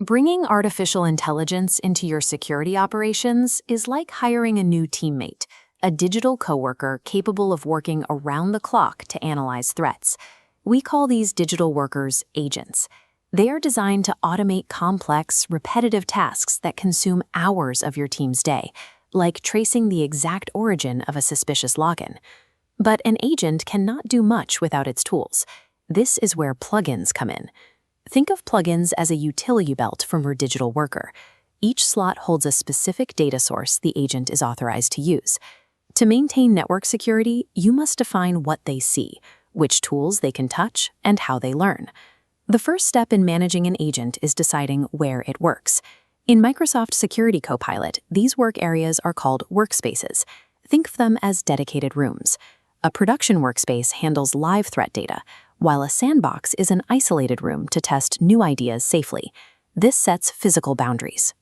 Bringing artificial intelligence into your security operations is like hiring a new teammate, a digital coworker capable of working around the clock to analyze threats. We call these digital workers agents. They are designed to automate complex, repetitive tasks that consume hours of your team's day, like tracing the exact origin of a suspicious login. But an agent cannot do much without its tools. This is where plugins come in. Think of plugins as a utility belt from your digital worker. Each slot holds a specific data source the agent is authorized to use. To maintain network security, you must define what they see, which tools they can touch, and how they learn. The first step in managing an agent is deciding where it works. In Microsoft Security Copilot, these work areas are called workspaces. Think of them as dedicated rooms. A production workspace handles live threat data, while a sandbox is an isolated room to test new ideas safely. This sets physical boundaries.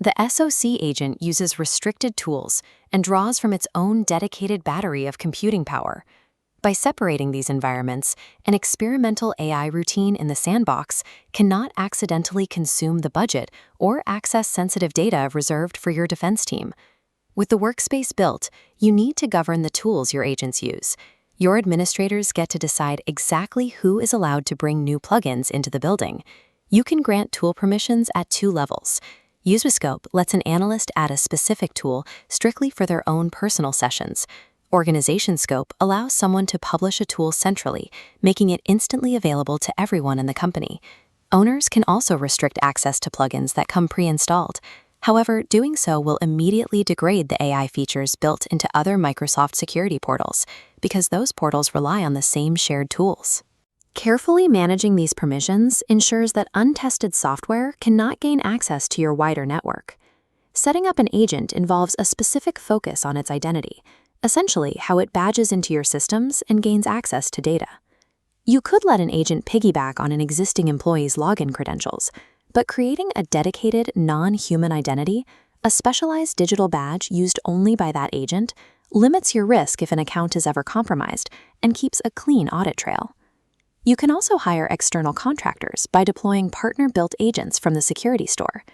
The SOC agent uses restricted tools and draws from its own dedicated battery of computing power. By separating these environments, an experimental AI routine in the sandbox cannot accidentally consume the budget or access sensitive data reserved for your defense team. With the workspace built, you need to govern the tools your agents use. Your administrators get to decide exactly who is allowed to bring new plugins into the building. You can grant tool permissions at 2 levels. User Scope lets an analyst add a specific tool strictly for their own personal sessions. Organization Scope allows someone to publish a tool centrally, making it instantly available to everyone in the company. Owners can also restrict access to plugins that come pre-installed. However, doing so will immediately degrade the AI features built into other Microsoft security portals, because those portals rely on the same shared tools. Carefully managing these permissions ensures that untested software cannot gain access to your wider network. Setting up an agent involves a specific focus on its identity, essentially how it badges into your systems and gains access to data. You could let an agent piggyback on an existing employee's login credentials, but creating a dedicated, non-human identity, a specialized digital badge used only by that agent, limits your risk if an account is ever compromised and keeps a clean audit trail. You can also hire external contractors by deploying partner-built agents from the security store.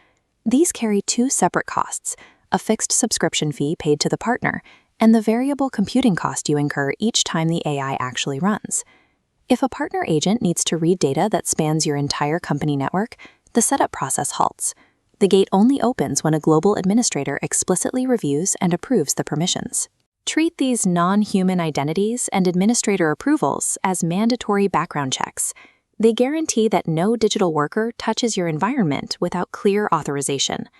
These carry 2 separate costs, a fixed subscription fee paid to the partner, and the variable computing cost you incur each time the AI actually runs. If a partner agent needs to read data that spans your entire company network, the setup process halts. The gate only opens when a global administrator explicitly reviews and approves the permissions. Treat these non-human identities and administrator approvals as mandatory background checks. They guarantee that no digital worker touches your environment without clear authorization.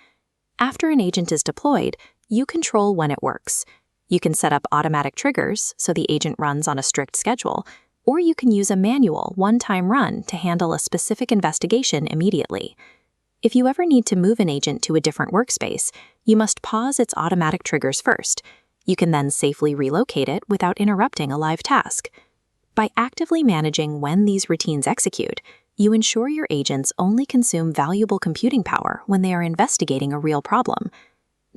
After an agent is deployed, you control when it works. You can set up automatic triggers so the agent runs on a strict schedule, or you can use a manual, one-time run to handle a specific investigation immediately. If you ever need to move an agent to a different workspace, you must pause its automatic triggers first. You can then safely relocate it without interrupting a live task. By actively managing when these routines execute, you ensure your agents only consume valuable computing power when they are investigating a real problem.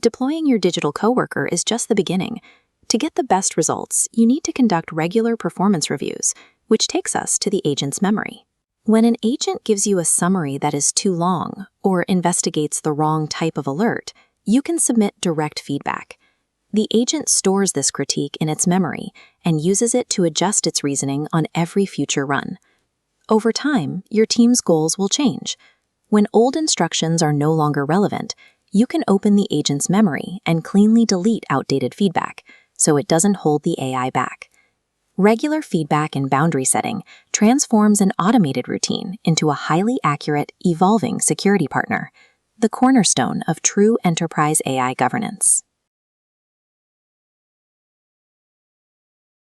Deploying your digital coworker is just the beginning. To get the best results, you need to conduct regular performance reviews, which takes us to the agent's memory. When an agent gives you a summary that is too long or investigates the wrong type of alert, you can submit direct feedback. The agent stores this critique in its memory and uses it to adjust its reasoning on every future run. Over time, your team's goals will change. When old instructions are no longer relevant, you can open the agent's memory and cleanly delete outdated feedback, so it doesn't hold the AI back. Regular feedback and boundary setting transforms an automated routine into a highly accurate, evolving security partner, the cornerstone of true enterprise AI governance.